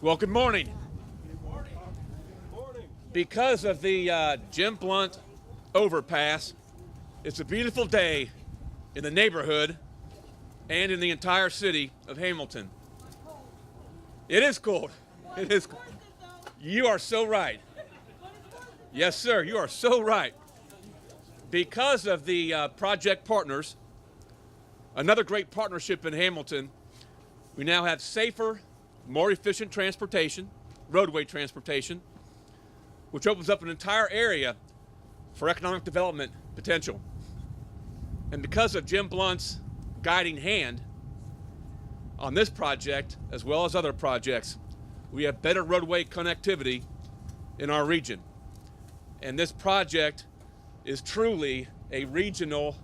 Well, good morning. Good morning. Good morning. Because of the Jim Blount overpass, it's a beautiful day in the neighborhood and in the entire city of Hamilton. It is cold. It is cold. You are so right. Yes, sir, you are so right. Because of the project partners, another great partnership in Hamilton, we now have safer, more efficient transportation, roadway transportation, which opens up an entire area for economic development potential. And because of Jim Blount's guiding hand on this project, as well as other projects, we have better roadway connectivity in our region. And this project is truly a regional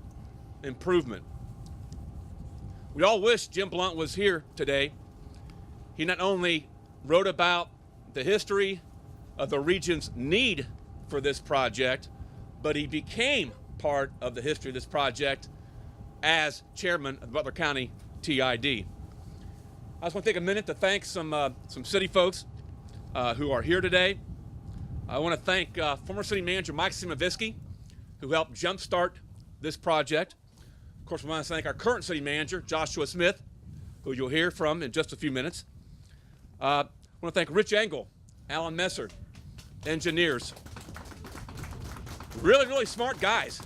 improvement. We all wish Jim Blount was here today. He not only wrote about the history of the region's need for this project, but he became part of the history of this project as chairman of Butler County TID. I just want to take a minute to thank some city folks who are here today. I want to thank former city manager Mike Simovisky, who helped jumpstart this project. Of course, we want to thank our current city manager, Joshua Smith, who you'll hear from in just a few minutes. I want to thank Rich Engel, Alan Messer, engineers. Really smart guys.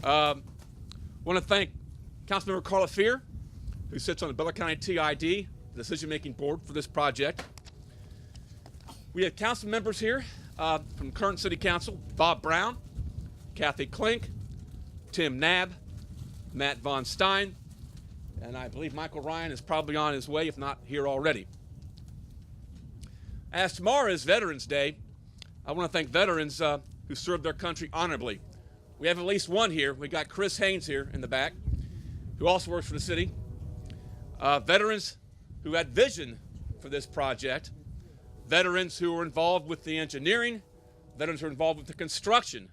I want to thank Councilmember Carla Fear, who sits on the Butler County TID, the decision-making board for this project. We have council members here from current city council: Bob Brown, Kathy Klink, Tim Knabb, Matt Von Stein, and I believe Michael Ryan is probably on his way, if not here already. As tomorrow is Veterans Day, I want to thank veterans who served their country honorably. We have at least one here. We got Chris Haynes here in the back, who also works for the city. Veterans who had vision for this project, veterans who were involved with the engineering, veterans who were involved with the construction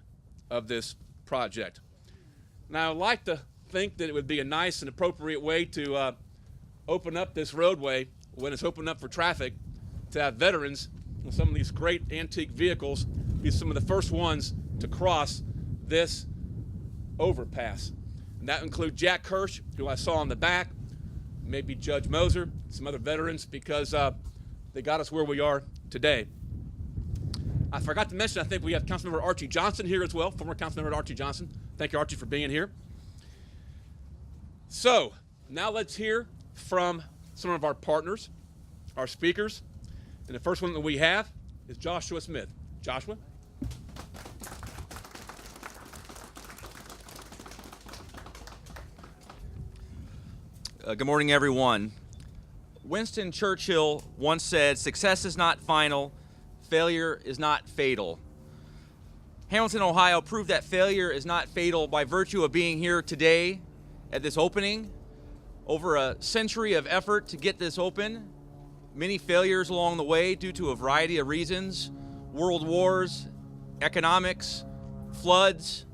of this project. Now, I'd like to think that it would be a nice and appropriate way to open up this roadway when it's opened up for traffic, to have veterans with some of these great antique vehicles be some of the first ones to cross this overpass. And that includes Jack Kirsch, who I saw in the back, maybe Judge Moser, some other veterans, because they got us where we are today. I forgot to mention, I think we have Councilmember Archie Johnson here as well, former Councilmember Archie Johnson. Thank you, Archie, for being here. So, now let's hear from some of our partners, our speakers. And the first one that we have is Joshua Smith. Joshua? Good morning, everyone. Winston Churchill once said, "Success is not final, failure is not fatal." Hamilton, Ohio proved that failure is not fatal by virtue of being here today at this opening. Over a century of effort to get this open, many failures along the way due to a variety of reasons: world wars, economics, floods.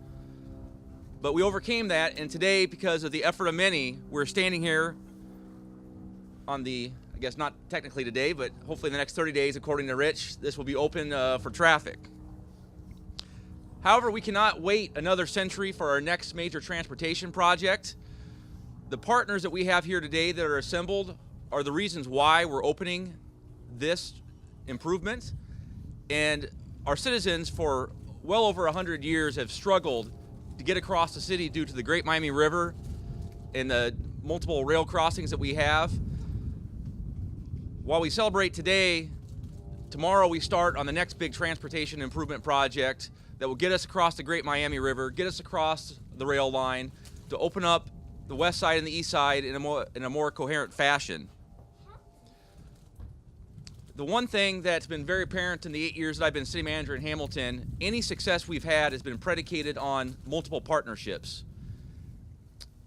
But we overcame that, and today, because of the effort of many, we're standing here on the, I guess not technically today, but hopefully in the next 30 days, according to Rich, this will be open for traffic. However, we cannot wait another century for our next major transportation project. The partners that we have here today that are assembled are the reasons why we're opening this improvement. And our citizens for well over 100 years have struggled to get across the city due to the Great Miami River and the multiple rail crossings that we have. While we celebrate today, tomorrow we start on the next big transportation improvement project that will get us across the Great Miami River, get us across the rail line to open up the west side and the east side in a more coherent fashion. The one thing that's been very apparent in the 8 years that I've been city manager in Hamilton, any success we've had has been predicated on multiple partnerships.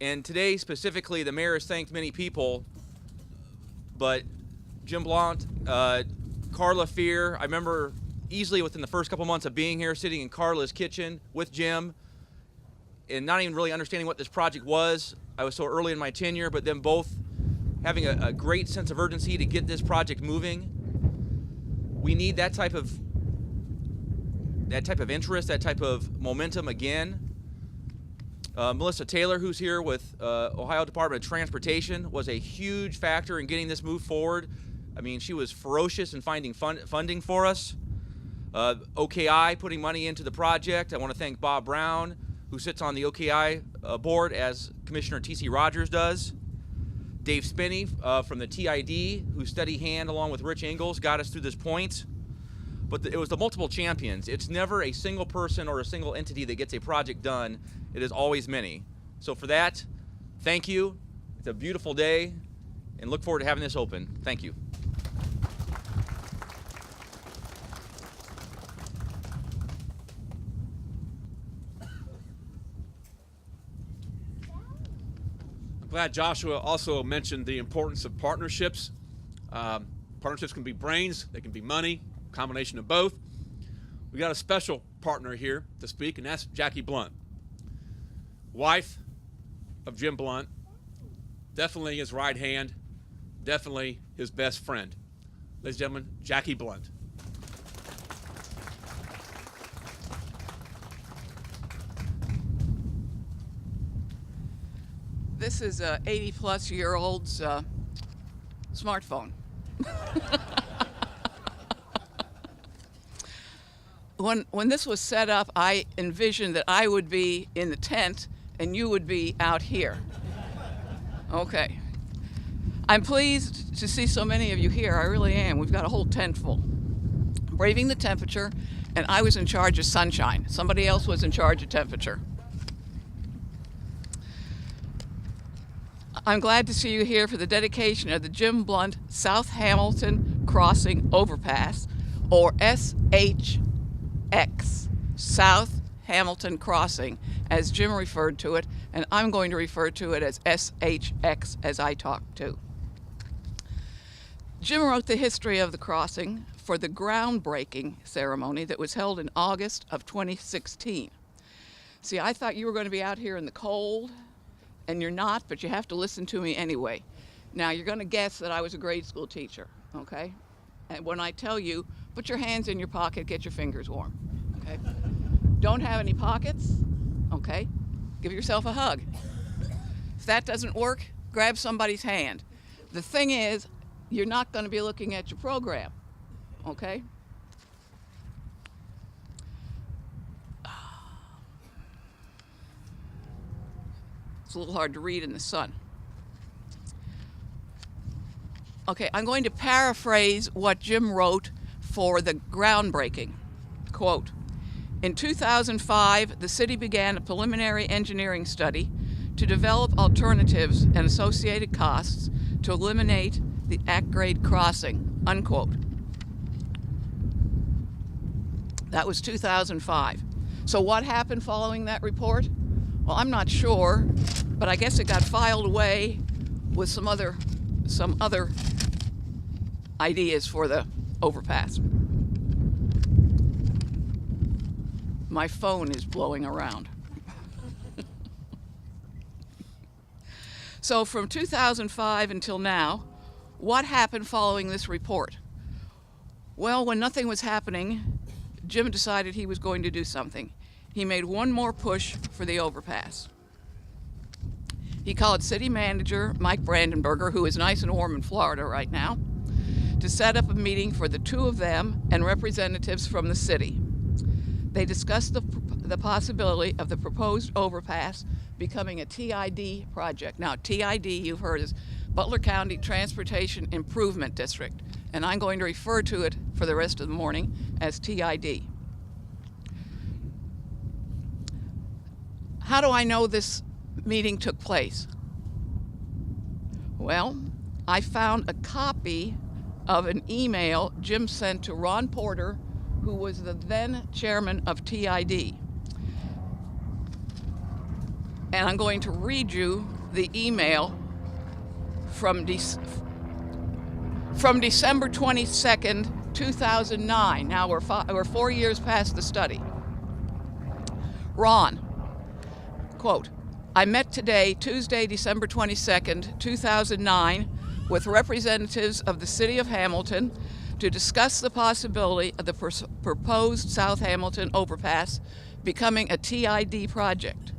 And today specifically, the mayor has thanked many people, but Jim Blount, Carla Fear, I remember easily within the first couple months of being here, sitting in Carla's kitchen with Jim and not even really understanding what this project was. I was so early in my tenure, but then both having a great sense of urgency to get this project moving. We need that type of interest, that type of momentum again. Melissa Taylor, who's here with Ohio Department of Transportation, was a huge factor in getting this moved forward. I mean, she was ferocious in finding funding for us. OKI putting money into the project. I want to thank Bob Brown, who sits on the OKI board as Commissioner T.C. Rogers does. Dave Spinney from the TID, whose steady hand along with Rich Ingalls got us through this point. But it was the multiple champions. It's never a single person or a single entity that gets a project done. It is always many. So for that, thank you. It's a beautiful day, and look forward to having this open. Thank you. I'm glad Joshua also mentioned the importance of partnerships. Partnerships can be brains, they can be money, combination of both. We got a special partner here to speak, and that's Jackie Blount, wife of Jim Blount, definitely his right hand, definitely his best friend. Ladies and gentlemen, Jackie Blount. This is a 80-plus-year-old's smartphone. When this was set up, I envisioned that I would be in the tent and you would be out here. Okay. I'm pleased to see so many of you here. I really am. We've got a whole tent full. Braving the temperature, and I was in charge of sunshine. Somebody else was in charge of temperature. I'm glad to see you here for the dedication of the Jim Blount SouthHhamilton Crossing Overpass, or SHX, SouthHhamilton Crossing, as Jim referred to it, and I'm going to refer to it as SHX as I talk too. Jim wrote the history of the crossing for the groundbreaking ceremony that was held in August of 2016. See, I thought you were going to be out here in the cold, and you're not, but you have to listen to me anyway. Now, you're going to guess that I was a grade school teacher, okay? And when I tell you, put your hands in your pocket, get your fingers warm, okay? Don't have any pockets, okay? Give yourself a hug. If that doesn't work, grab somebody's hand. The thing is, you're not going to be looking at your program, okay? It's a little hard to read in the sun. Okay, I'm going to paraphrase what Jim wrote for the groundbreaking. Quote, in 2005, the city began a preliminary engineering study to develop alternatives and associated costs to eliminate the at-grade crossing, unquote. That was 2005. So what happened following that report? Well, I'm not sure, but I guess it got filed away with some other ideas for the overpass. My phone is blowing around. So from 2005 until now, what happened following this report? Well, when nothing was happening, Jim decided he was going to do something. He made one more push for the overpass. He called city manager Mike Brandenberger, who is nice and warm in Florida right now, to set up a meeting for the two of them and representatives from the city. They discussed the possibility of the proposed overpass becoming a TID project. Now, TID, you've heard, is Butler County Transportation Improvement District, and I'm going to refer to it for the rest of the morning as TID. How do I know this meeting took place? Well, I found a copy of an email Jim sent to Ron Porter, who was the then chairman of TID. And I'm going to read you the email from December 22nd, 2009. Now we're 4 years past the study. Ron, quote, I met today, Tuesday, December 22nd, 2009, with representatives of the City of Hamilton to discuss the possibility of the proposed South Hamilton overpass becoming a TID project.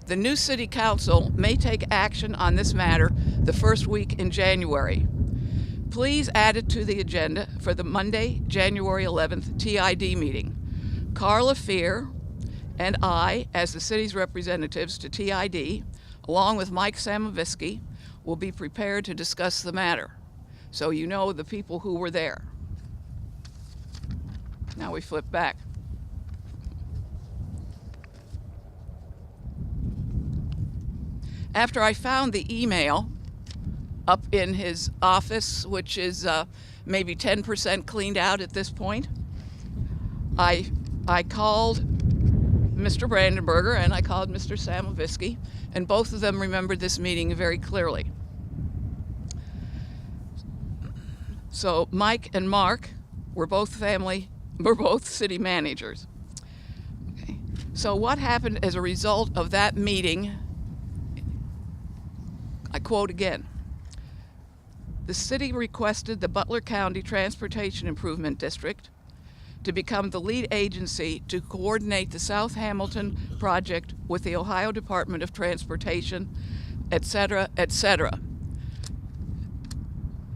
The new City Council may take action on this matter the first week in January. Please add it to the agenda for the Monday, January 11th TID meeting. Carla Fear and I, as the city's representatives to TID, along with Mike Samovisky, will be prepared to discuss the matter. So you know the people who were there. Now we flip back. After I found the email up in his office, which is maybe 10% cleaned out at this point, I called Mr. Brandenberger and I called Mr. Samovisky, and both of them remembered this meeting very clearly. So Mike and Mark were both city managers. Okay. So what happened as a result of that meeting? I quote again. The city requested the Butler County Transportation Improvement District to become the lead agency to coordinate the South Hamilton project with the Ohio Department of Transportation, etc., etc.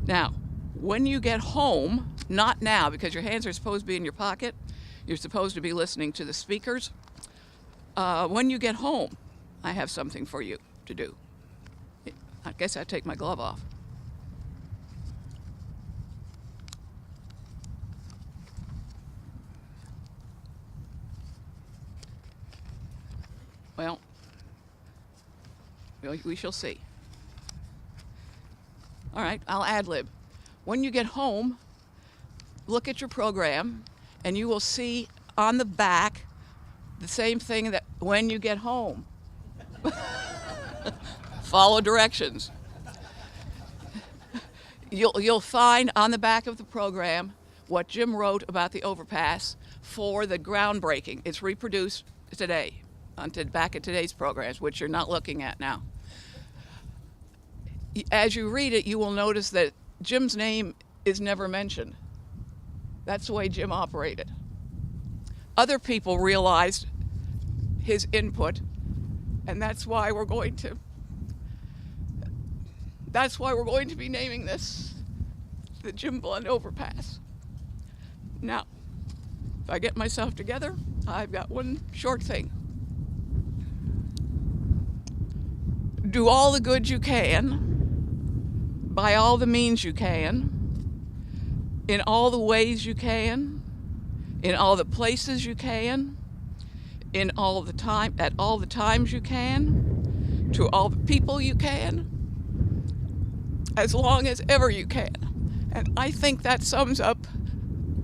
Now, when you get home, not now, because your hands are supposed to be in your pocket, you're supposed to be listening to the speakers. When you get home, I have something for you to do. I guess I take my glove off. Well, we shall see. All right, I'll ad-lib. When you get home, look at your program, and you will see on the back the same thing that when you get home. Follow directions. You'll find on the back of the program what Jim wrote about the overpass for the groundbreaking. It's reproduced today, back at today's programs, which you're not looking at now. As you read it, you will notice that Jim's name is never mentioned. That's the way Jim operated. Other people realized his input, and that's why we're going to be naming this the Jim Blount Overpass. Now, if I get myself together, I've got one short thing. Do all the good you can, by all the means you can, in all the ways you can, in all the places you can, in all the time, at all the times you can, to all the people you can, as long as ever you can. And I think that sums up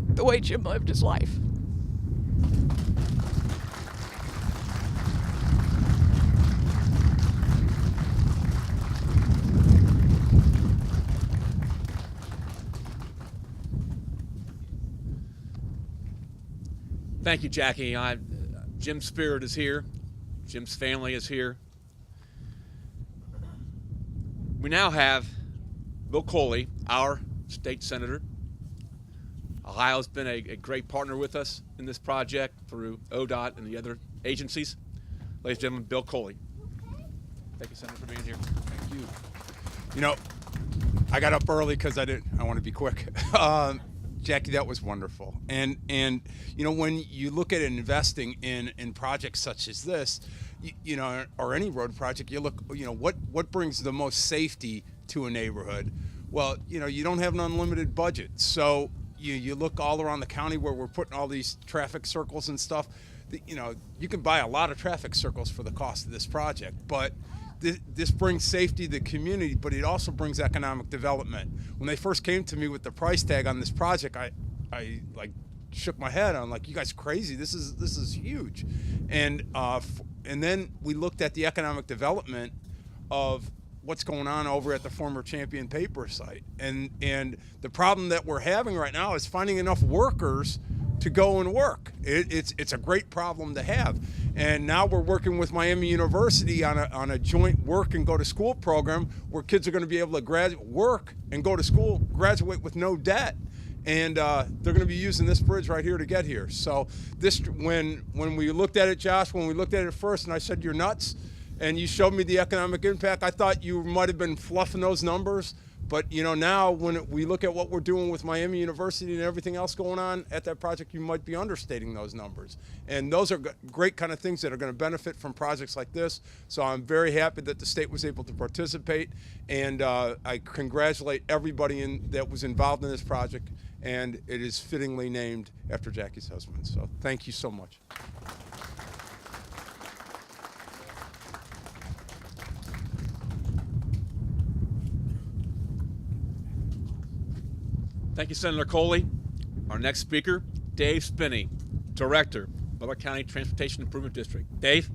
the way Jim lived his life. Thank you, Jackie. Jim's spirit is here. Jim's family is here. We now have Bill Coley, our state senator. Ohio's been a great partner with us in this project through ODOT and the other agencies. Ladies and gentlemen, Bill Coley. Thank you, Senator, for being here. Thank you. You know, I got up early because I want to be quick. Jackie, that was wonderful. And you know, when you look at investing in projects such as this, you know, or any road project, you look, you know, what brings the most safety to a neighborhood? Well, you know, you don't have an unlimited budget. So you look all around the county where we're putting all these traffic circles and stuff. You know, you can buy a lot of traffic circles for the cost of this project, but this brings safety to the community, but it also brings economic development. When they first came to me with the price tag on this project, I like shook my head. I'm like, you guys crazy? This is huge. And then we looked at the economic development of what's going on over at the former Champion Paper site. And the problem that we're having right now is finding enough workers to go and work. It's a great problem to have. And now we're working with Miami University on a joint work and go to school program where kids are going to be able to work and go to school, graduate with no debt. And they're going to be using this bridge right here to get here. So this, when we looked at it, Josh, when we looked at it first, and I said, you're nuts, and you showed me the economic impact, I thought you might have been fluffing those numbers. But now when we look at what we're doing with Miami University and everything else going on at that project, you might be understating those numbers. And those are great kind of things that are going to benefit from projects like this. So I'm very happy that the state was able to participate, and I congratulate everybody that was involved in this project. And it is fittingly named after Jackie's husband. So thank you so much. Thank you, Senator Coley. Our next speaker, Dave Spinney, Director, Butler County Transportation Improvement District. Dave?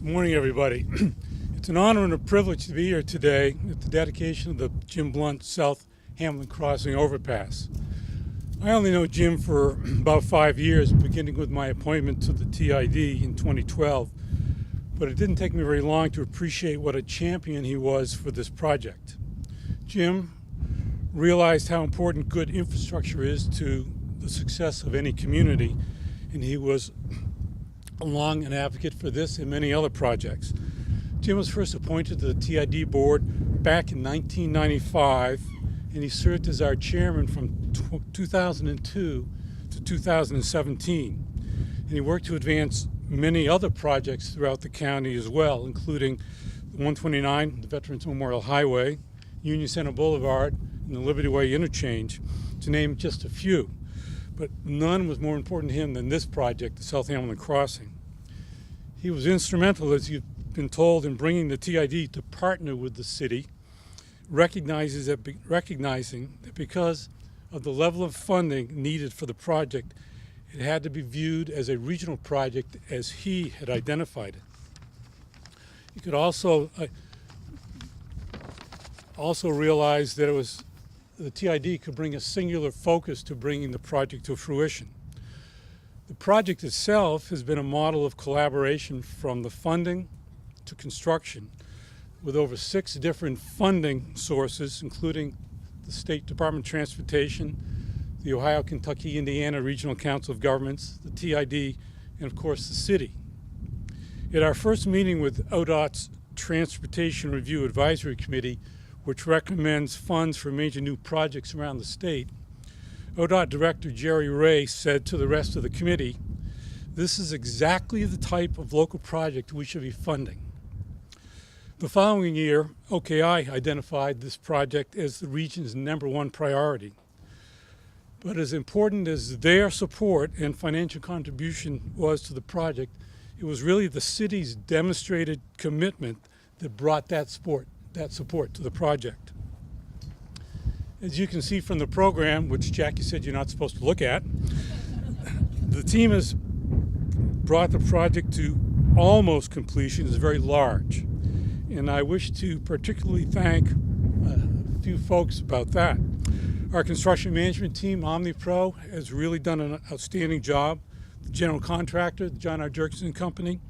Good morning, everybody. It's an honor and a privilege to be here today at the dedication of the Jim Blount SouthHhamilton Crossing Overpass. I only know Jim for about 5 years, beginning with my appointment to the TID in 2012, but it didn't take me very long to appreciate what a champion he was for this project. Jim realized how important good infrastructure is to the success of any community, and he was long an advocate for this and many other projects. Jim was first appointed to the TID board back in 1995, and he served as our chairman from 2002 to 2017. And he worked to advance many other projects throughout the county as well, including 129, the Veterans Memorial Highway, Union Center Boulevard, and the Liberty Way interchange, to name just a few. But none was more important to him than this project, the SouthHhamilton Crossing. He was instrumental, as you've been told, in bringing the TID to partner with the city, recognizing that because of the level of funding needed for the project, it had to be viewed as a regional project as he had identified it. He could also realize that the TID could bring a singular focus to bringing the project to fruition. The project itself has been a model of collaboration from the funding to construction, with over 6 different funding sources, including the State Department of Transportation, the Ohio, Kentucky, Indiana Regional Council of Governments, the TID, and of course the city. At our first meeting with ODOT's Transportation Review Advisory Committee, which recommends funds for major new projects around the state, ODOT Director Jerry Ray said to the rest of the committee, "This is exactly the type of local project we should be funding." The following year, OKI identified this project as the region's #1 priority. But as important as their support and financial contribution was to the project, it was really the city's demonstrated commitment that brought that support to the project. As you can see from the program, which Jackie said you're not supposed to look at, the team has brought the project to almost completion. It's very large. And I wish to particularly thank a few folks about that. Our construction management team, OmniPro, has really done an outstanding job. The general contractor, the John R. Jerkson Company,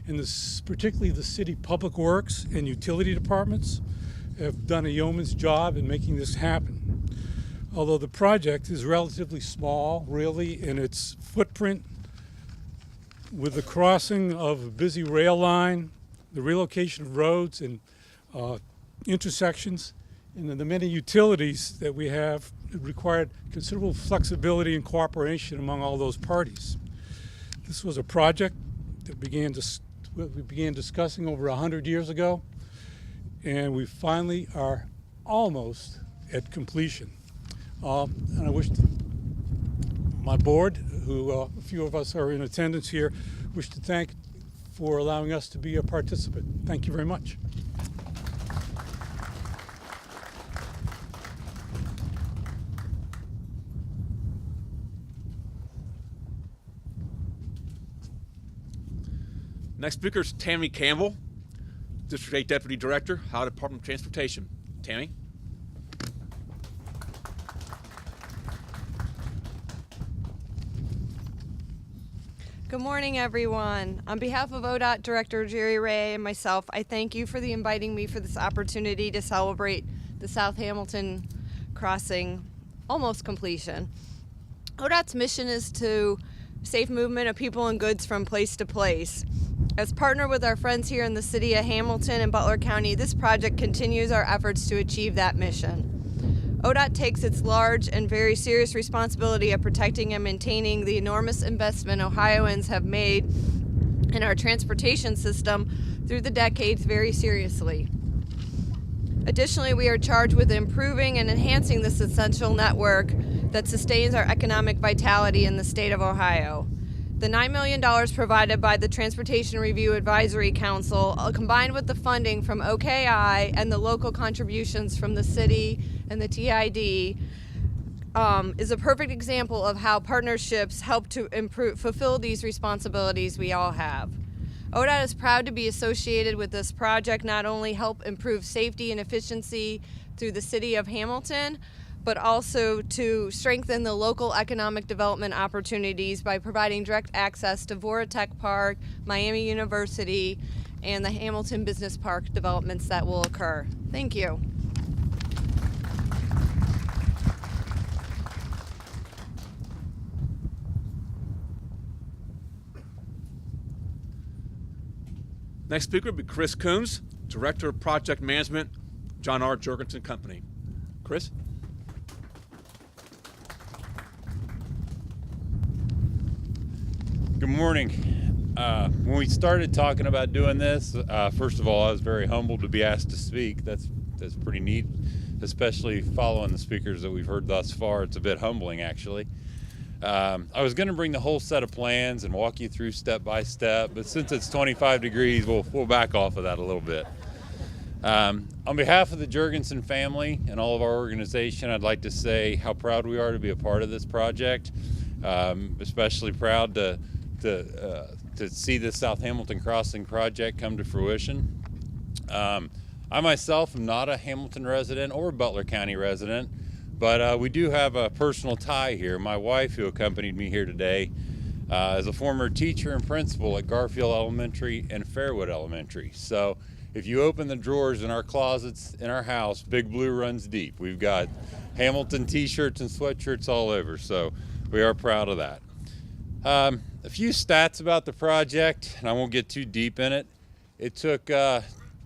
and particularly the city public works and utility departments have done a yeoman's job in making this happen. Although the project is relatively small, really, in its footprint, with the crossing of a busy rail line, the relocation of roads and intersections, and the many utilities that we have, it required considerable flexibility and cooperation among all those parties. This was a project that we began discussing over 100 years ago, and we finally are almost at completion. And I wish my board, who a few of us are in attendance here, wish to thank for allowing us to be a participant. Thank you very much. Next speaker is Tammy Campbell, District 8 Deputy Director, Ohio Department of Transportation. Tammy? Good morning, everyone. On behalf of ODOT Director Jerry Ray and myself, I thank you for inviting me for this opportunity to celebrate the South Hamilton crossing almost completion. ODOT's mission is to safe movement of people and goods from place to place. As partner with our friends here in the city of Hamilton and Butler County, this project continues our efforts to achieve that mission. ODOT takes its large and very serious responsibility of protecting and maintaining the enormous investment Ohioans have made in our transportation system through the decades very seriously. Additionally, we are charged with improving and enhancing this essential network that sustains our economic vitality in the state of Ohio. The $9 million provided by the Transportation Review Advisory Council, combined with the funding from OKI and the local contributions from the city and the TID, is a perfect example of how partnerships help to fulfill these responsibilities we all have. ODOT is proud to be associated with this project, not only help improve safety and efficiency through the city of Hamilton, but also to strengthen the local economic development opportunities by providing direct access to Vora Tech Park, Miami University, and the Hamilton Business Park developments that will occur. Thank you. Next speaker will be Chris Coombs, Director of Project Management, John R. Jorgensen Company. Chris? Good morning. When we started talking about doing this, first of all, I was very humbled to be asked to speak. That's pretty neat, especially following the speakers that we've heard thus far. It's a bit humbling, actually. I was going to bring the whole set of plans and walk you through step by step, but since it's 25 degrees, we'll back off of that a little bit. On behalf of the Jorgensen family and all of our organization, I'd like to say how proud we are to be a part of this project. Especially proud to see this South Hamilton Crossing project come to fruition. I myself am not a Hamilton resident or Butler County resident, but we do have a personal tie here. My wife, who accompanied me here today, is a former teacher and principal at Garfield Elementary and Fairwood Elementary. So if you open the drawers in our closets in our house, Big Blue runs deep. We've got Hamilton t-shirts and sweatshirts all over, so we are proud of that. A few stats about the project, and I won't get too deep in it. It took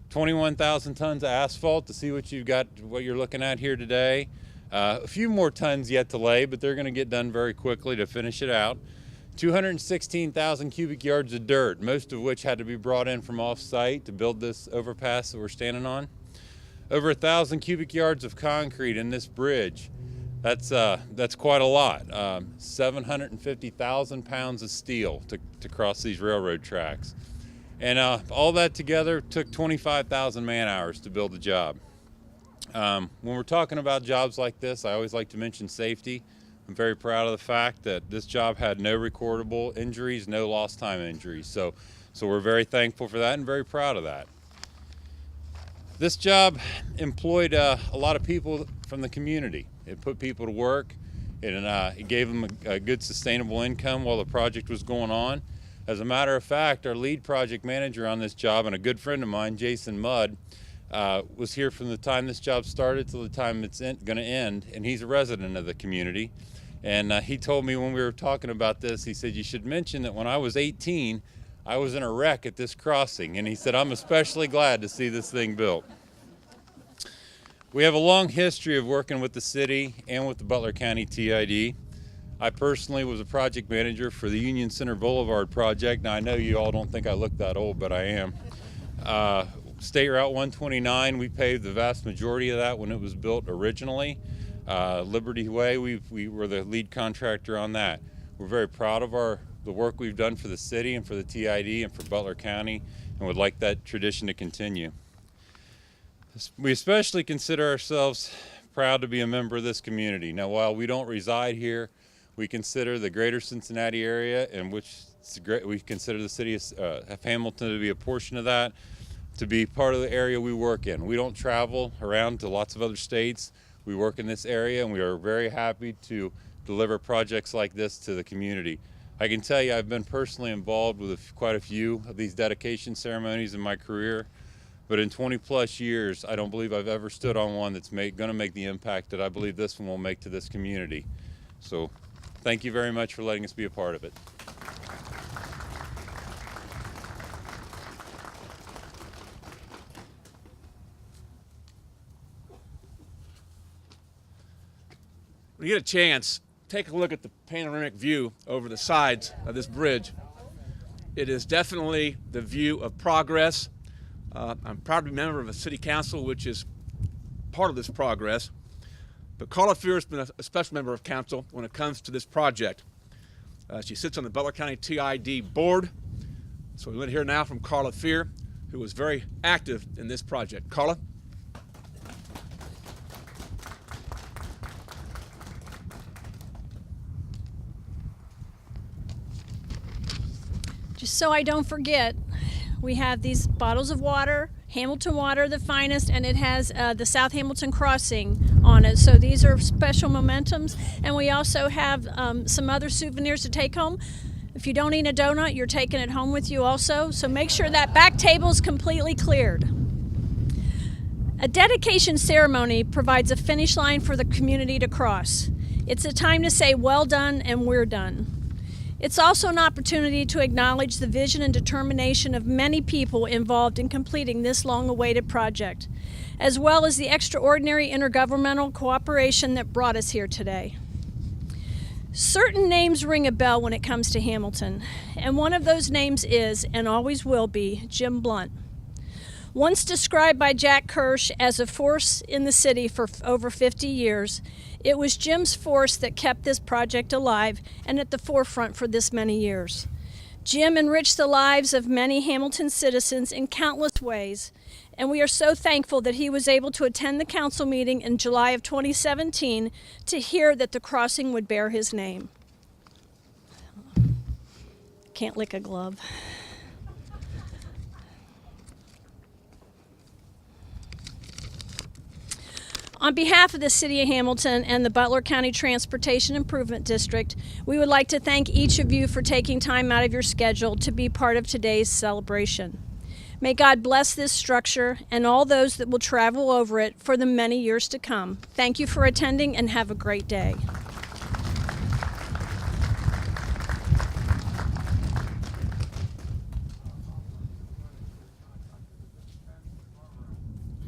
21,000 tons of asphalt to see what you're looking at here today. A few more tons yet to lay, but they're going to get done very quickly to finish it out. 216,000 cubic yards of dirt, most of which had to be brought in from off-site to build this overpass that we're standing on. Over 1,000 cubic yards of concrete in this bridge. That's quite a lot. 750,000 pounds of steel to cross these railroad tracks. And all that together took 25,000 man hours to build the job. When we're talking about jobs like this, I always like to mention safety. I'm very proud of the fact that this job had no recordable injuries, no lost time injuries. So we're very thankful for that and very proud of that. This job employed a lot of people from the community. It put people to work, and it gave them a good sustainable income while the project was going on. As a matter of fact, our lead project manager on this job and a good friend of mine, Jason Mudd, was here from the time this job started till the time it's going to end, and he's a resident of the community. And he told me when we were talking about this, he said, you should mention that when I was 18, I was in a wreck at this crossing, and he said, I'm especially glad to see this thing built. We have a long history of working with the city and with the Butler County TID. I personally was a project manager for the Union Center Boulevard project. Now, I know you all don't think I look that old, but I am. State Route 129, we paved the vast majority of that when it was built originally. Liberty Way, we were the lead contractor on that. We're very proud of the work we've done for the city and for the TID and for Butler County, and would like that tradition to continue. We especially consider ourselves proud to be a member of this community. Now, while we don't reside here, we consider the greater Cincinnati area, in which we consider the city of Hamilton to be a portion of that. to be part of the area we work in. We don't travel around to lots of other states. We work in this area, and we are very happy to deliver projects like this to the community. I can tell you I've been personally involved with quite a few of these dedication ceremonies in my career, but in 20 plus years, I don't believe I've ever stood on one that's going to make the impact that I believe this one will make to this community. So thank you very much for letting us be a part of it. When you get a chance, take a look at the panoramic view over the sides of this bridge. It is definitely the view of progress. I'm proud to be a member of a city council which is part of this progress. But Carla Fear has been a special member of council when it comes to this project. She sits on the Butler County TID board. So we want to hear now from Carla Fear, who was very active in this project. Carla? Just so I don't forget, we have these bottles of water, Hamilton water, the finest, and it has the South Hamilton crossing on it. So these are special momentums, and we also have some other souvenirs to take home. If you don't eat a donut, you're taking it home with you also. So make sure that back table is completely cleared. A dedication ceremony provides a finish line for the community to cross. It's a time to say, well done, and we're done. It's also an opportunity to acknowledge the vision and determination of many people involved in completing this long-awaited project, as well as the extraordinary intergovernmental cooperation that brought us here today. Certain names ring a bell when it comes to Hamilton, and one of those names is, and always will be, Jim Blount. Once described by Jack Kirsch as a force in the city for over 50 years, it was Jim's force that kept this project alive and at the forefront for this many years. Jim enriched the lives of many Hamilton citizens in countless ways, and we are so thankful that he was able to attend the council meeting in July of 2017 to hear that the crossing would bear his name. Can't lick a glove. On behalf of the City of Hamilton and the Butler County Transportation Improvement District, we would like to thank each of you for taking time out of your schedule to be part of today's celebration. May God bless this structure and all those that will travel over it for the many years to come. Thank you for attending and have a great day.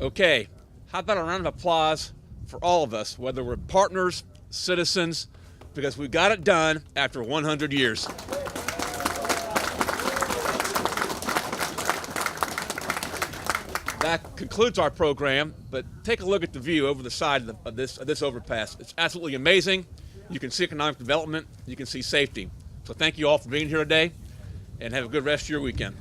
Okay. How about a round of applause for all of us, whether we're partners, citizens, because we got it done after 100 years. That concludes our program, but take a look at the view over the side of this overpass. It's absolutely amazing. You can see economic development, you can see safety. So thank you all for being here today, and have a good rest of your weekend.